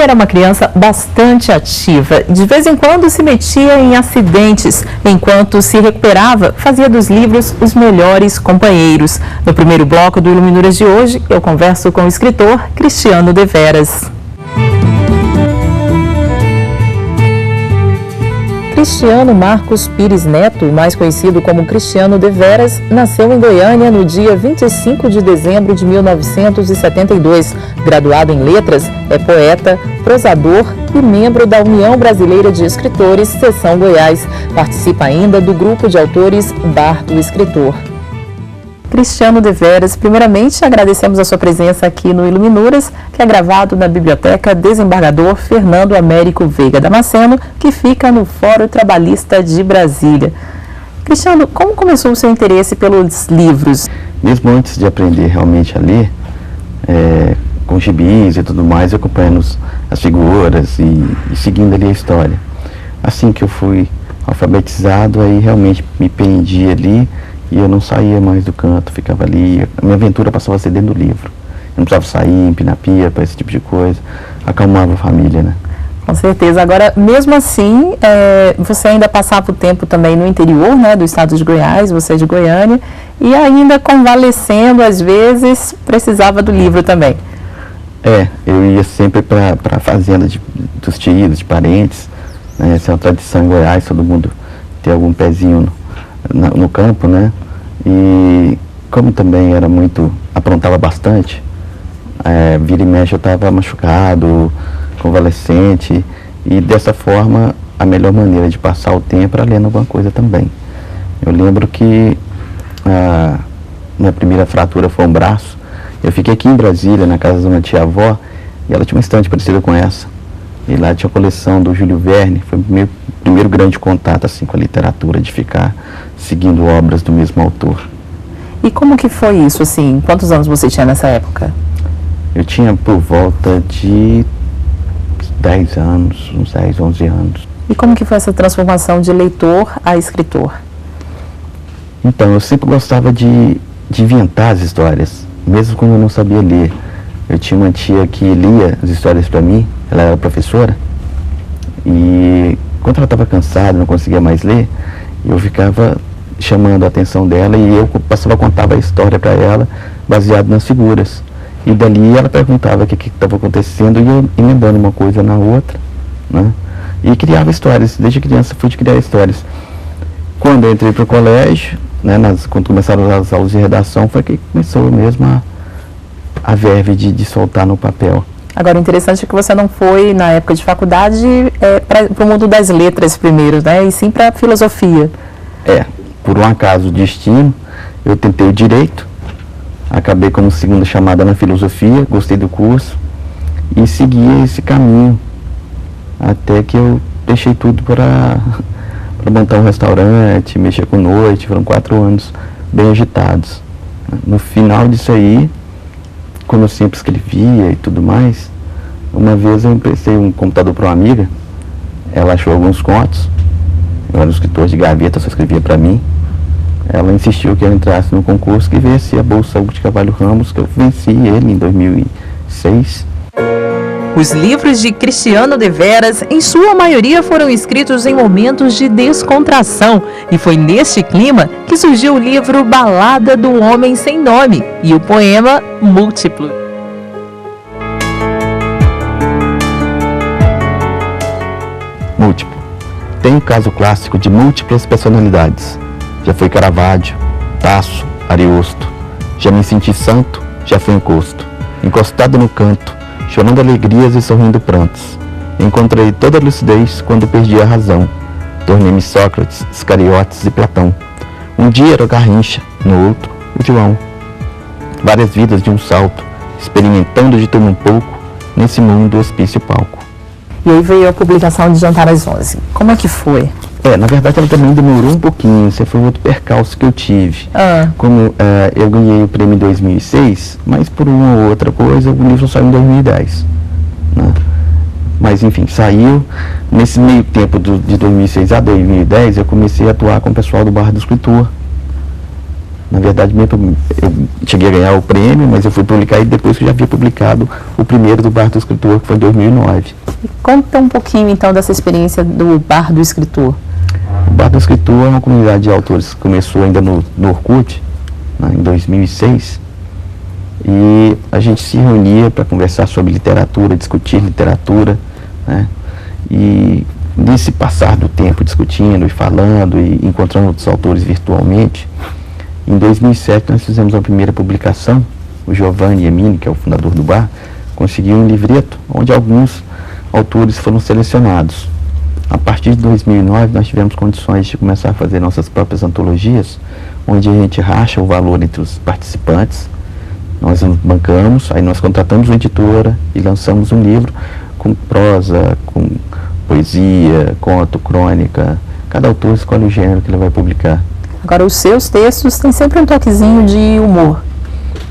era uma criança bastante ativa. De vez em quando se metia em acidentes. Enquanto se recuperava, fazia dos livros os melhores companheiros. No primeiro bloco do Iluminuras de hoje, eu converso com o escritor Cristiano Deveras. Cristiano Marcos Pires Neto, mais conhecido como Cristiano Deveras, nasceu em Goiânia no dia 25 de dezembro de 1972. Graduado em letras, é poeta, prosador e membro da União Brasileira de Escritores, Seção Goiás. Participa ainda do grupo de autores Bar do Escritor. Cristiano Deveras, primeiramente agradecemos a sua presença aqui no Iluminuras, que é gravado na Biblioteca Desembargador Fernando Américo Veiga Damasceno, que fica no Fórum Trabalhista de Brasília. Cristiano, como começou o seu interesse pelos livros? Mesmo antes de aprender realmente a ler, com gibis e tudo mais, acompanhando as figuras e seguindo ali a história. Assim que eu fui alfabetizado, aí realmente me prendi ali, e eu não saía mais do canto, ficava ali. A minha aventura passava a ser dentro do livro. Eu não precisava sair, empinar pia, para esse tipo de coisa. Acalmava a família, né? Com certeza. Agora, mesmo assim, você ainda passava o tempo também no interior, né, do estado de Goiás, você é de Goiânia, e ainda convalescendo, às vezes, precisava do livro também. Eu ia sempre para a fazenda dos tios, de parentes, né? Essa é uma tradição em Goiás, todo mundo tem algum pezinho no campo, né? E como também era aprontava bastante, vira e mexe eu estava machucado, convalescente, e dessa forma a melhor maneira de passar o tempo era lendo alguma coisa também. Eu lembro que a minha primeira fratura foi um braço. Eu fiquei aqui em Brasília, na casa de uma tia-avó, e ela tinha uma estante parecida com essa. E lá tinha a coleção do Júlio Verne. Foi o meu primeiro grande contato assim, com a literatura, de ficar seguindo obras do mesmo autor. E como que foi isso, assim? Quantos anos você tinha nessa época? Eu tinha por volta de 10 anos, uns 10, 11 anos. E como que foi essa transformação de leitor a escritor? Então, eu sempre gostava de inventar as histórias, mesmo quando eu não sabia ler. Eu tinha uma tia que lia as histórias para mim, ela era professora, e quando ela estava cansada, não conseguia mais ler, eu ficava chamando a atenção dela e eu passava a contar a história para ela, baseado nas figuras. E dali ela perguntava o que estava acontecendo e eu emendando uma coisa na outra, né? E criava histórias. Desde criança fui de criar histórias. Quando eu entrei para o colégio, né, quando começaram as aulas de redação, foi que começou mesmo a verve de soltar no papel. Agora, o interessante é que você não foi, na época de faculdade, para o mundo das letras primeiro, né? E sim para a filosofia. Por um acaso, destino, eu tentei o direito, acabei como segunda chamada na filosofia, gostei do curso e segui esse caminho, até que eu deixei tudo para montar um restaurante, mexer com noite. Foram 4 anos bem agitados. No final disso aí, como eu sempre escrevia e tudo mais, uma vez eu emprestei um computador para uma amiga, ela achou alguns contos, eu era um escritor de gaveta, só escrevia para mim. Ela insistiu que eu entrasse no concurso que vencia a Bolsa Hugo de Carvalho Ramos, que eu venci ele em 2006. Os livros de Cristiano Deveras, em sua maioria, foram escritos em momentos de descontração. E foi neste clima que surgiu o livro Balada do Homem Sem Nome e o poema Múltiplo. Múltiplo. Tem um caso clássico de múltiplas personalidades. Já foi Caravaggio, Tasso, Ariosto. Já me senti santo, já fui encosto. Encostado no canto, chorando alegrias e sorrindo prantos. Encontrei toda a lucidez quando perdi a razão. Tornei-me Sócrates, Iscariotes e Platão. Um dia era o Garrincha, no outro, o João. Várias vidas de um salto, experimentando de tudo um pouco, nesse mundo hospício palco. E aí veio a publicação de Jantar às 11. Como é que foi? Na verdade ela também demorou um pouquinho, esse foi outro percalço que eu tive. Como eu ganhei o prêmio em 2006, mas por uma ou outra coisa o livro saiu em 2010. Né? Mas enfim, saiu. Nesse meio tempo de 2006 a 2010 eu comecei a atuar com o pessoal do Bar do Escritor. Na verdade, eu cheguei a ganhar o prêmio, mas eu fui publicar ele depois que eu já havia publicado o primeiro do Bar do Escritor, que foi em 2009. E conta um pouquinho, então, dessa experiência do Bar do Escritor. O Bar do Escritor é uma comunidade de autores que começou ainda no Orkut, né, em 2006, e a gente se reunia para conversar sobre literatura, discutir literatura, né, e nesse passar do tempo discutindo e falando e encontrando outros autores virtualmente, em 2007 nós fizemos a primeira publicação. O Giovanni Emini, que é o fundador do Bar, conseguiu um livreto onde alguns autores foram selecionados. A partir de 2009 nós tivemos condições de começar a fazer nossas próprias antologias, onde a gente racha o valor entre os participantes, nós bancamos, aí nós contratamos uma editora e lançamos um livro com prosa, com poesia, conto, crônica. Cada autor escolhe o gênero que ele vai publicar. Agora, os seus textos têm sempre um toquezinho de humor.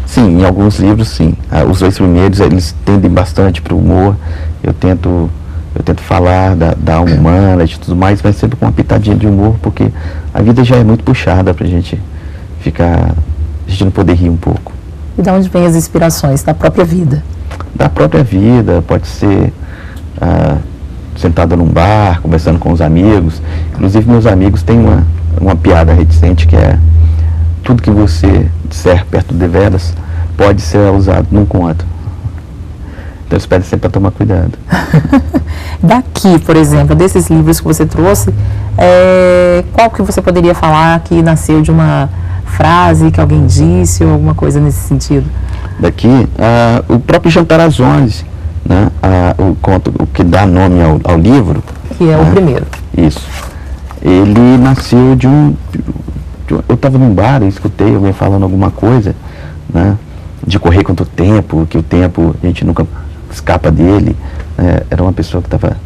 Sim, em alguns livros, sim. Os 2 primeiros, eles tendem bastante para o humor. Eu tento falar da alma humana, de tudo mais, mas sempre com uma pitadinha de humor, porque a vida já é muito puxada para a gente não poder rir um pouco. E de onde vêm as inspirações? Da própria vida? Da própria vida, pode ser sentada num bar, conversando com os amigos. Inclusive, meus amigos têm uma piada reticente que é: tudo que você disser perto de deveras pode ser usado num conto. Então eles pedem sempre para tomar cuidado. Daqui, por exemplo, desses livros que você trouxe, qual que você poderia falar que nasceu de uma frase que alguém disse ou alguma coisa nesse sentido? Daqui, o próprio Jantar às 11, né, o conto, o que dá nome ao livro. Que é o primeiro. Isso. Ele nasceu eu estava num bar e escutei alguém falando alguma coisa, né, de correr contra o tempo, que o tempo a gente nunca escapa dele. Era uma pessoa que estava,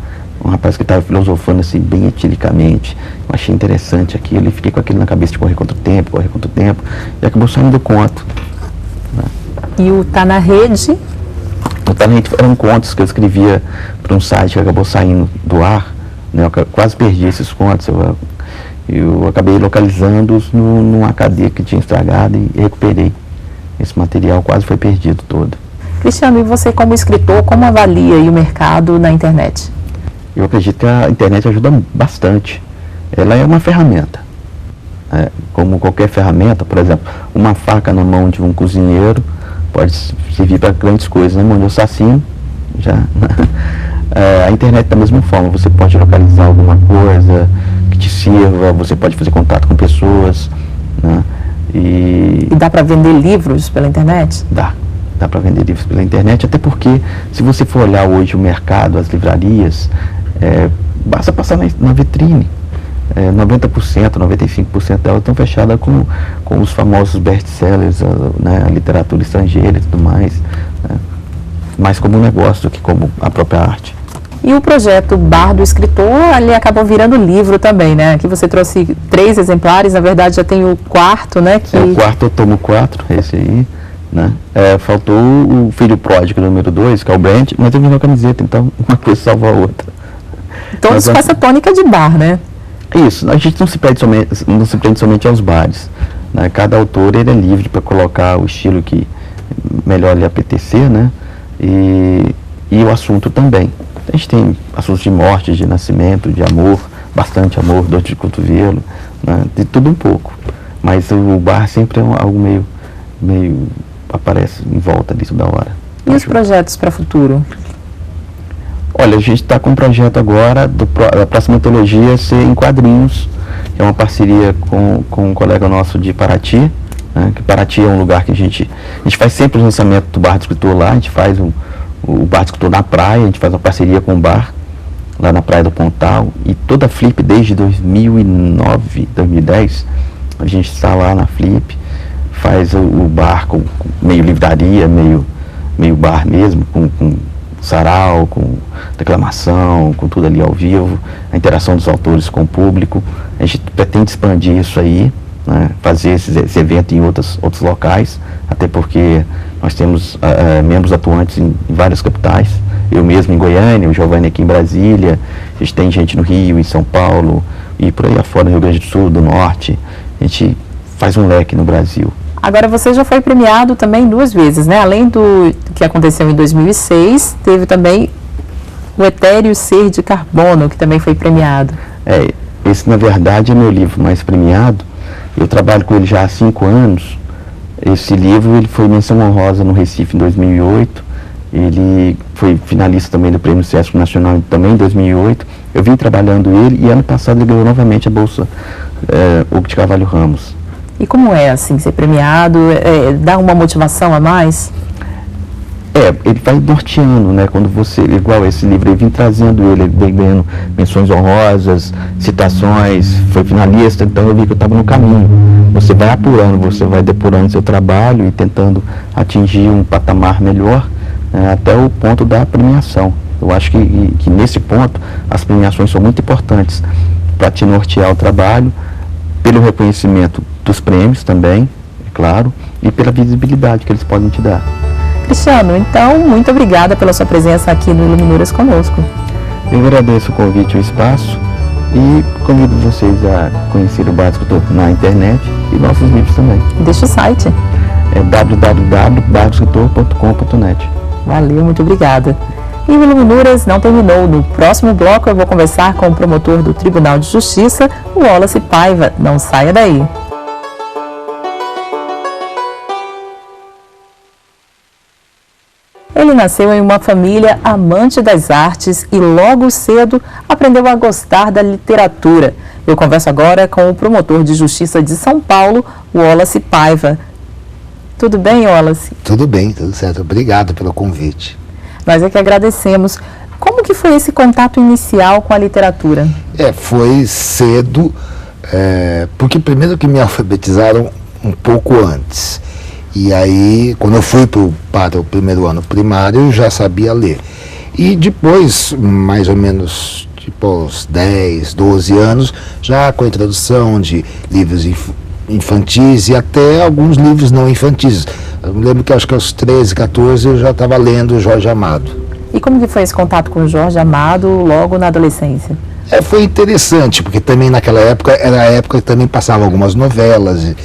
um rapaz que estava filosofando assim bem eticamente. Eu achei interessante aquilo e fiquei com aquilo na cabeça de correr contra o tempo, e acabou saindo do conto. Né. E o Tá na Rede? O Tá na Rede eram contos que eu escrevia para um site que acabou saindo do ar, né. Eu quase perdi esses contos. Eu acabei localizando-os num HD que tinha estragado e recuperei. Esse material quase foi perdido todo. Cristiano, e você como escritor, como avalia o mercado na internet? Eu acredito que a internet ajuda bastante. Ela é uma ferramenta. Como qualquer ferramenta, por exemplo, uma faca na mão de um cozinheiro pode servir para grandes coisas. Na mão de um assassino, já. A internet da mesma forma, você pode localizar alguma coisa que te sirva, você pode fazer contato com pessoas, né? E dá para vender livros pela internet? Dá para vender livros pela internet, até porque se você for olhar hoje o mercado, as livrarias, basta passar na vitrine. 90%, 95% delas estão fechadas com os famosos best-sellers, né, a literatura estrangeira e tudo mais, né? Mais como um negócio do que como a própria arte. E o projeto Bar do Escritor, ele acabou virando livro também, né? Aqui você trouxe 3 exemplares, na verdade já tem o 4, né? O quarto, eu tomo 4, esse aí, né? Faltou o filho pródigo número 2, que é o Brent, mas eu vi uma camiseta, então uma coisa salva a outra. Todos com essa tônica de bar, né? Isso, a gente não se prende somente aos bares, né? Cada autor ele é livre para colocar o estilo que melhor lhe apetecer, né? E o assunto também. A gente tem assuntos de morte, de nascimento, de amor, bastante amor, dor de cotovelo, né? De tudo um pouco. Mas o bar sempre é algo meio aparece em volta disso da hora. E os projetos para o futuro? Olha, a gente está com um projeto agora, da próxima antologia ser em quadrinhos. É uma parceria com um colega nosso de Paraty, né? Que Paraty é um lugar que a gente faz sempre o lançamento do Bar do Escritor lá, a gente faz o Bar do Escritor na praia, a gente faz uma parceria com o bar, lá na Praia do Pontal, e toda a Flip desde 2009, 2010, a gente está lá na Flip, faz o bar com meio livraria, meio bar mesmo, com sarau, com declamação, com tudo ali ao vivo, a interação dos autores com o público. A gente pretende expandir isso aí, né, fazer esse evento em outros locais, até porque nós temos membros atuantes em várias capitais, eu mesmo em Goiânia, o Giovanni aqui em Brasília, a gente tem gente no Rio, em São Paulo, e por aí afora, no Rio Grande do Sul, do Norte. A gente faz um leque no Brasil. Agora, você já foi premiado também 2 vezes, né? Além do que aconteceu em 2006, teve também o Etéreo Ser de Carbono, que também foi premiado. Esse, na verdade, é meu livro mais premiado. Eu trabalho com ele já há 5 anos. Esse livro ele foi menção honrosa no Recife em 2008. Ele foi finalista também do Prêmio Sesc Nacional também em 2008. Eu vim trabalhando ele e ano passado ele ganhou novamente a Bolsa Hugo de Carvalho Ramos. E como é, assim, ser premiado? Dá uma motivação a mais? Ele vai norteando, né? Quando você, igual esse livro, eu vim trazendo ele vem ganhando menções honrosas, citações, foi finalista, então eu vi que eu estava no caminho. Você vai apurando, você vai depurando seu trabalho e tentando atingir um patamar melhor, até o ponto da premiação. Eu acho que nesse ponto as premiações são muito importantes para te nortear o trabalho, pelo reconhecimento dos prêmios também, é claro, e pela visibilidade que eles podem te dar. Cristiano, então, muito obrigada pela sua presença aqui no Iluminuras conosco. Eu agradeço o convite e o espaço e convido vocês a conhecer o Bar do Escritor na internet e nossos livros também. Deixa o site. É www.bardoscritor.com.net. Valeu, muito obrigada. E o Iluminuras não terminou. No próximo bloco eu vou conversar com o promotor do Tribunal de Justiça, o Wallace Paiva. Não saia daí. Ele nasceu em uma família amante das artes e logo cedo aprendeu a gostar da literatura. Eu converso agora com o promotor de Justiça de São Paulo, Wallace Paiva. Tudo bem, Wallace? Tudo bem, tudo certo. Obrigado pelo convite. Nós é que agradecemos. Como que foi esse contato inicial com a literatura? Foi cedo, porque primeiro que me alfabetizaram um pouco antes. E aí, quando eu fui para o primeiro ano primário, eu já sabia ler. E depois, mais ou menos, aos 10, 12 anos, já com a introdução de livros infantis e até alguns livros não infantis. Eu me lembro que acho que aos 13, 14 eu já estava lendo Jorge Amado. E como que foi esse contato com o Jorge Amado logo na adolescência? Foi interessante, porque também naquela época, era a época que também passavam algumas novelas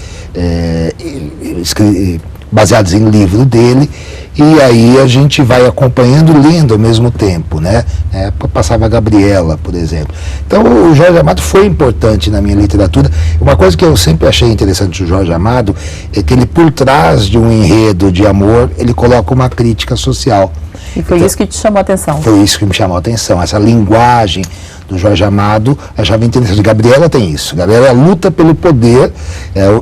baseadas em livro dele, e aí a gente vai acompanhando, lendo ao mesmo tempo, né? Na época passava a Gabriela, por exemplo. Então o Jorge Amado foi importante na minha literatura. Uma coisa que eu sempre achei interessante do Jorge Amado é que ele, por trás de um enredo de amor, ele coloca uma crítica social. E foi isso que te chamou a atenção? Foi isso que me chamou a atenção, essa linguagem do Jorge Amado, achava interessante. Gabriela tem isso. Gabriela luta pelo poder,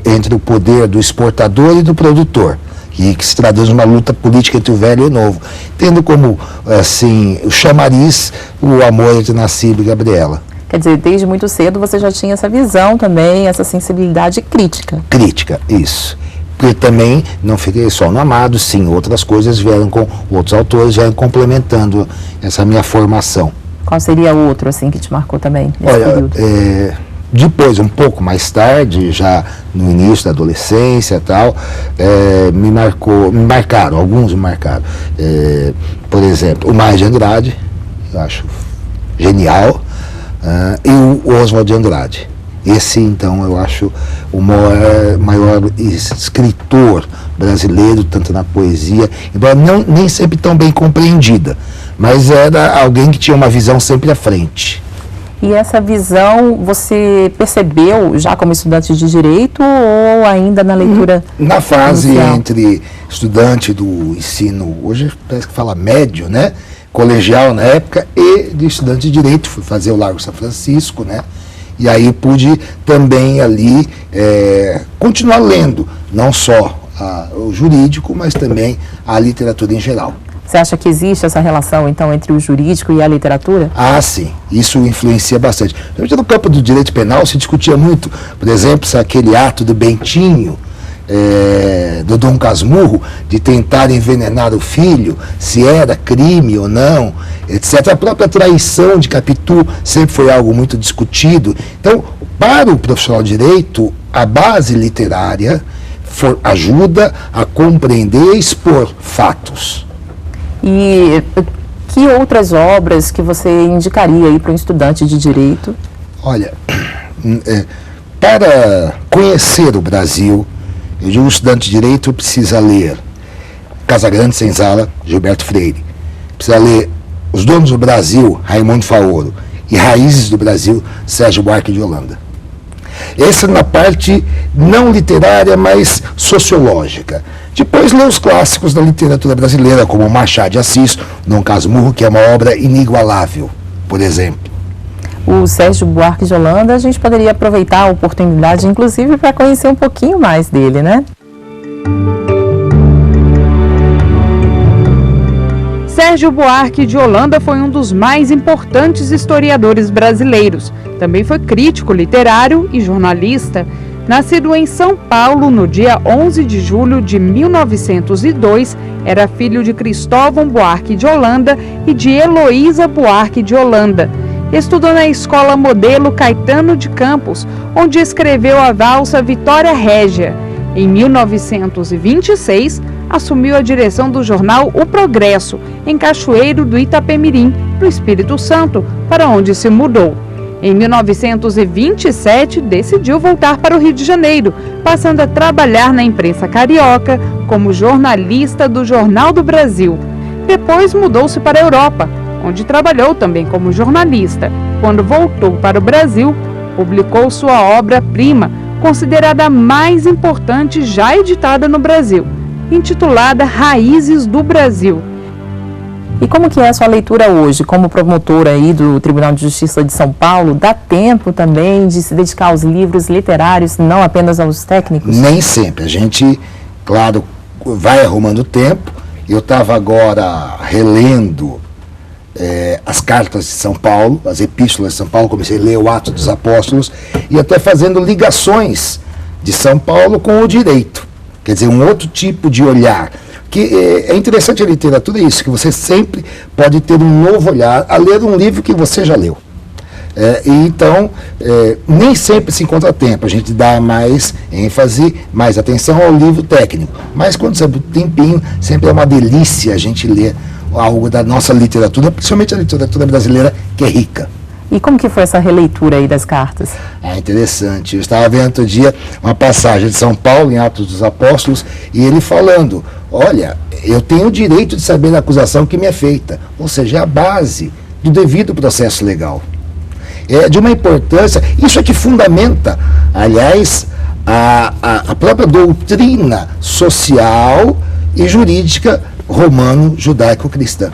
entre o poder do exportador e do produtor, que se traduz numa luta política entre o velho e o novo, tendo como, assim, o chamariz o amor entre Nassib e Gabriela. Quer dizer, desde muito cedo você já tinha essa visão também, essa sensibilidade crítica. Crítica, isso. Porque também não fiquei só no Amado, sim, outras coisas vieram com outros autores, vieram complementando essa minha formação. Qual seria o outro, assim, que te marcou também nesse período? Depois, um pouco mais tarde, já no início da adolescência e tal, alguns me marcaram. Por exemplo, o Mário de Andrade, eu acho genial, e o Oswald de Andrade. Esse, então, eu acho o maior escritor brasileiro, tanto na poesia, embora nem sempre tão bem compreendida, mas era alguém que tinha uma visão sempre à frente. E essa visão você percebeu já como estudante de Direito ou ainda na leitura na fase inicial? Entre estudante do ensino, hoje parece que fala médio, né? Colegial na época, e de estudante de Direito, fui fazer o Largo São Francisco, né? E aí pude também ali continuar lendo, não só o jurídico, mas também a literatura em geral. Você acha que existe essa relação, então, entre o jurídico e a literatura? Ah, sim. Isso influencia bastante. No campo do direito penal se discutia muito, por exemplo, se aquele ato do Bentinho, do Dom Casmurro, de tentar envenenar o filho, se era crime ou não, etc. A própria traição de Capitu sempre foi algo muito discutido. Então, para o profissional de direito, a base literária ajuda a compreender e expor fatos. E que outras obras que você indicaria aí para um estudante de Direito? Olha, Para conhecer o Brasil, eu digo, o estudante de Direito precisa ler Casagrande Senzala, Gilberto Freire. Precisa ler Os Donos do Brasil, Raimundo Faoro. E Raízes do Brasil, Sérgio Buarque de Holanda. Essa na parte não literária, mas sociológica. Depois lê os clássicos da literatura brasileira, como Machado de Assis, Dom Casmurro, que é uma obra inigualável, por exemplo. O Sérgio Buarque de Holanda, a gente poderia aproveitar a oportunidade, inclusive, para conhecer um pouquinho mais dele, né? Sérgio Buarque de Holanda foi um dos mais importantes historiadores brasileiros. Também foi crítico literário e jornalista. Nascido em São Paulo no dia 11 de julho de 1902, era filho de Cristóvão Buarque de Holanda e de Heloísa Buarque de Holanda. Estudou na Escola Modelo Caetano de Campos, onde escreveu a valsa Vitória Régia. Em 1926, assumiu a direção do jornal O Progresso, em Cachoeiro do Itapemirim, no Espírito Santo, para onde se mudou. Em 1927, decidiu voltar para o Rio de Janeiro, passando a trabalhar na imprensa carioca como jornalista do Jornal do Brasil. Depois mudou-se para a Europa, onde trabalhou também como jornalista. Quando voltou para o Brasil, publicou sua obra-prima, considerada a mais importante já editada no Brasil, intitulada Raízes do Brasil. E como que é a sua leitura hoje, como promotora aí do Tribunal de Justiça de São Paulo? Dá tempo também de se dedicar aos livros literários, não apenas aos técnicos? Nem sempre. A gente, claro, vai arrumando tempo. Eu estava agora relendo as cartas de São Paulo, as epístolas de São Paulo, comecei a ler o Atos dos Apóstolos e até fazendo ligações de São Paulo com o direito. Quer dizer, um outro tipo de olhar. Que é interessante a literatura, isso, que você sempre pode ter um novo olhar a ler um livro que você já leu. Então, nem sempre se encontra tempo, a gente dá mais ênfase, mais atenção ao livro técnico. Mas quando você tem tempinho, sempre é uma delícia a gente ler algo da nossa literatura, principalmente a literatura brasileira, que é rica. E como que foi essa releitura aí das cartas? Interessante. Eu estava vendo outro dia uma passagem de São Paulo, em Atos dos Apóstolos, e ele falando, olha, eu tenho o direito de saber a acusação que me é feita. Ou seja, é a base do devido processo legal. É de uma importância, isso é que fundamenta, aliás, a própria doutrina social e jurídica romano-judaico-cristã.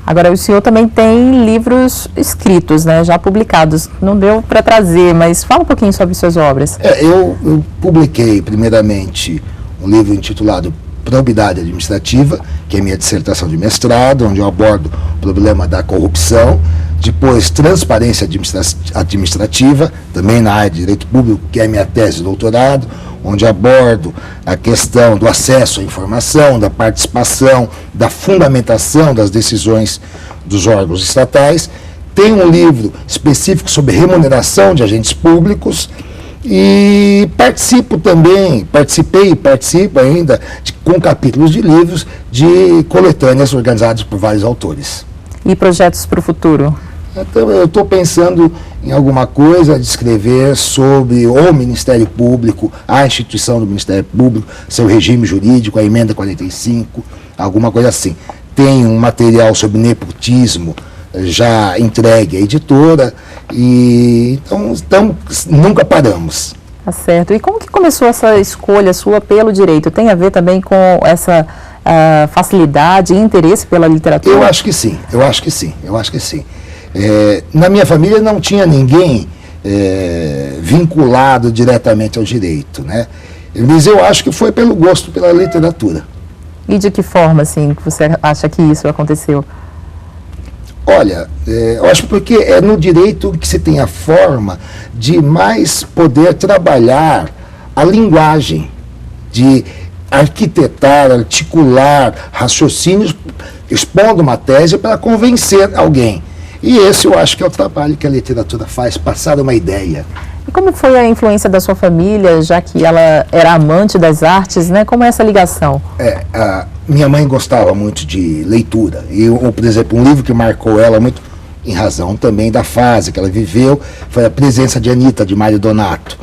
Agora, o senhor também tem livros escritos, né, já publicados. Não deu para trazer, mas fala um pouquinho sobre suas obras. Eu publiquei, primeiramente, um livro intitulado Probidade Administrativa, que é minha dissertação de mestrado, onde eu abordo o problema da corrupção. Depois, Transparência Administrativa, também na área de Direito Público, que é minha tese de doutorado, onde abordo a questão do acesso à informação, da participação, da fundamentação das decisões dos órgãos estatais. Tem um livro específico sobre remuneração de agentes públicos e participei e participo ainda com capítulos de livros de coletâneas organizadas por vários autores. E projetos para o futuro? Então, eu estou pensando em alguma coisa de escrever sobre o Ministério Público, a instituição do Ministério Público, seu regime jurídico, a emenda 45, alguma coisa assim. Tem um material sobre nepotismo já entregue à editora e então nunca paramos. Tá certo. E como que começou essa escolha sua pelo direito? Tem a ver também com essa facilidade e interesse pela literatura? Eu acho que sim. Na minha família não tinha ninguém vinculado diretamente ao direito, né? Mas eu acho que foi pelo gosto pela literatura. E de que forma, assim, que você acha que isso aconteceu? Olha, eu acho porque é no direito que se tem a forma de mais poder trabalhar a linguagem, de arquitetar, articular raciocínios, expondo uma tese para convencer alguém. E esse eu acho que é o trabalho que a literatura faz, passar uma ideia. E como foi a influência da sua família, já que ela era amante das artes, né? Como é essa ligação? Minha mãe gostava muito de leitura. Por exemplo, um livro que marcou ela muito, em razão também da fase que ela viveu, foi A Presença de Anita, de Mário Donato.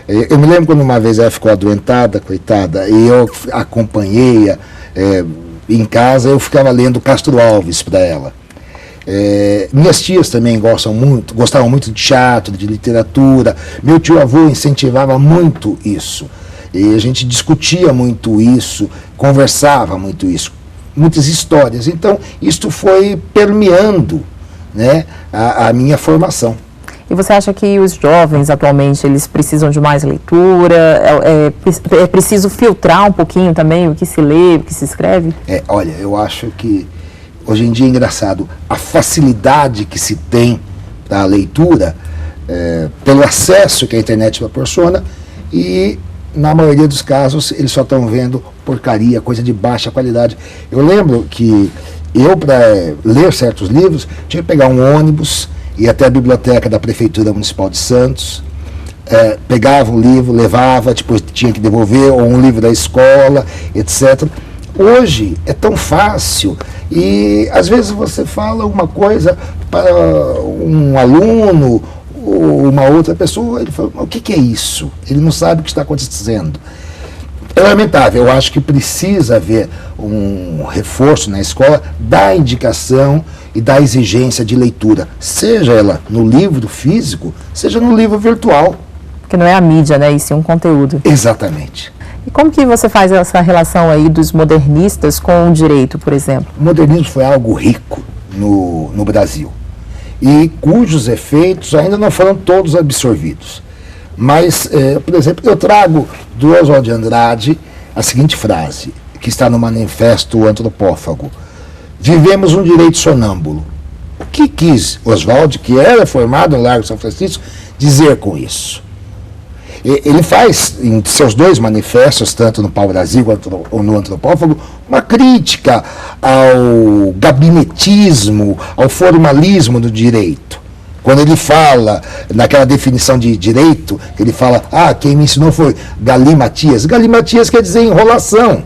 Eu me lembro quando uma vez ela ficou adoentada, coitada, e eu acompanhei em casa, eu ficava lendo Castro Alves para ela. Minhas tias também gostavam muito de teatro, de literatura. Meu tio-avô incentivava muito isso. E a gente discutia muito isso, conversava muito isso, muitas histórias. Então, isto foi permeando, né, a minha formação. E você acha que os jovens atualmente eles precisam de mais leitura? É preciso filtrar um pouquinho também o que se lê, o que se escreve? Olha, eu acho que hoje em dia é engraçado a facilidade que se tem para a leitura, pelo acesso que a internet proporciona, e na maioria dos casos eles só estão vendo porcaria, coisa de baixa qualidade. Eu lembro que eu, para ler certos livros, tinha que pegar um ônibus, ir até a biblioteca da Prefeitura Municipal de Santos, pegava um livro, levava, depois tinha que devolver, ou um livro da escola, etc. Hoje é tão fácil, e às vezes você fala uma coisa para um aluno ou uma outra pessoa, ele fala, o que é isso? Ele não sabe o que está acontecendo. É lamentável, eu acho que precisa haver um reforço na escola da indicação e da exigência de leitura, seja ela no livro físico, seja no livro virtual. Porque não é a mídia, né? E sim um conteúdo. Exatamente. E como que você faz essa relação aí dos modernistas com o direito, por exemplo? O modernismo foi algo rico no Brasil, e cujos efeitos ainda não foram todos absorvidos. Mas, por exemplo, eu trago do Oswald de Andrade a seguinte frase, que está no Manifesto Antropófago: vivemos um direito sonâmbulo. O que quis Oswald, que era formado no Largo São Francisco, dizer com isso? Ele faz, em seus dois manifestos, tanto no Pau-Brasil quanto no Antropófago, uma crítica ao gabinetismo, ao formalismo do direito. Quando ele fala, naquela definição de direito, ele fala, quem me ensinou foi Galimatias. Galimatias quer dizer enrolação.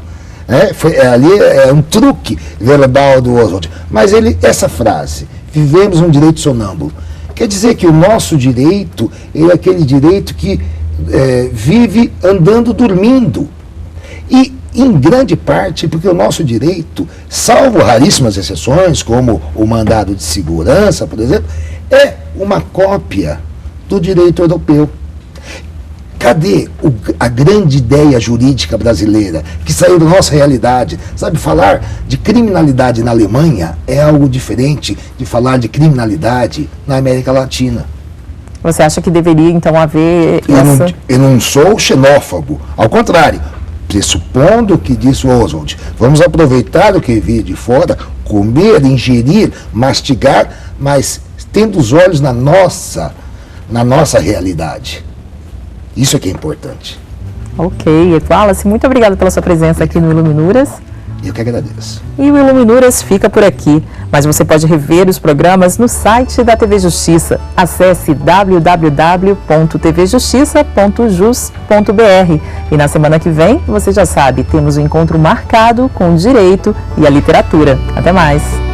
Ali é um truque verbal do Oswald. Mas essa frase, vivemos um direito sonâmbulo, quer dizer que o nosso direito é aquele direito que vive andando, dormindo. E, em grande parte, porque o nosso direito, salvo raríssimas exceções, como o mandado de segurança, por exemplo, é uma cópia do direito europeu. Cadê a grande ideia jurídica brasileira, que saiu da nossa realidade? Sabe, falar de criminalidade na Alemanha é algo diferente de falar de criminalidade na América Latina. Você acha que deveria, então, haver Eu não sou xenófobo, ao contrário. Pressupondo o que disse o Oswald, vamos aproveitar o que veio de fora, comer, ingerir, mastigar, mas tendo os olhos na nossa realidade. Isso é que é importante. Ok, Wallace, muito obrigada pela sua presença aqui no Iluminuras. Eu que agradeço. E o Iluminuras fica por aqui, mas você pode rever os programas no site da TV Justiça. Acesse www.tvjustiça.jus.br. E na semana que vem, você já sabe, temos um encontro marcado com o direito e a literatura. Até mais!